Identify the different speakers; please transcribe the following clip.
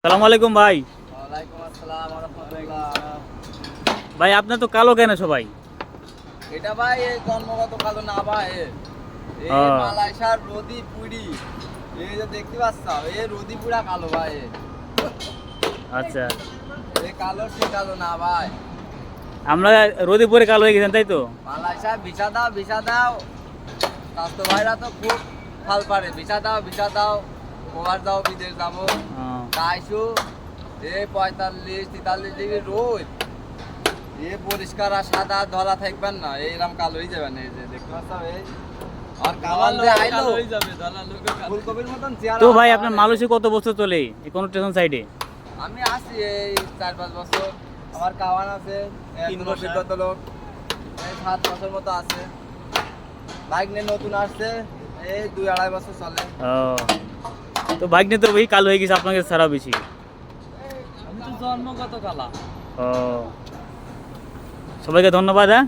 Speaker 1: সালামু আলাইকুম ভাই।
Speaker 2: ওয়ালাইকুম আসসালাম ওয়া রাহমাতুল্লাহ।
Speaker 1: ভাই আপনার তো কালো কেন সবাই?
Speaker 2: এটা ভাই এই জন্মগত কালো না ভাই, এই মালয়েশিয়ার রোদি পুরি, এই যে দেখতে পাচ্ছ এই রোদি পুরা কালো ভাই।
Speaker 1: আচ্ছা,
Speaker 2: এই কালো সে কালো না ভাই।
Speaker 1: আমরা রোদে পরে কালো হয়ে গেছেন তাই তো?
Speaker 2: মালয়েশিয়া ভিসা দাও স্বাস্থ্য ভাইরা তো খুব ফাল পারে, ভিসা দাও ওভার দাও, বিদেশ যাবো তাইছু এই 45-43 ডিগ্রি রোদ, এ পরিষ্কার আর সাদা ধলা থাকবেন না, এইরকম কালো হয়ে যাবেন। এই যে দেখতে পাচ্ছ এই আর কালো আইলো হয়ে যাবে ধলা লোকে ফুলকপির মতন চেহারা।
Speaker 1: তো ভাই আপনার মালয়েশিয়া কত বছর চলে এই কনস্ট্রাকশন সাইডে?
Speaker 2: আমি আসি এই 4-5 বছর, আমার কাওয়ান আছে 3 বছর কত লোক, এই 7 বছর মতো আছে। বাইক নিয়ে নতুন আসছে এই 2-2.5 বছর চলে।
Speaker 1: তো বাইক নিয়ে তো ওই কালো হয়ে গেছে আপনাকে ছাড়া বেশি।
Speaker 2: আমি তো জন্মগত কালা।
Speaker 1: সবাইকে ধন্যবাদ। হ্যাঁ।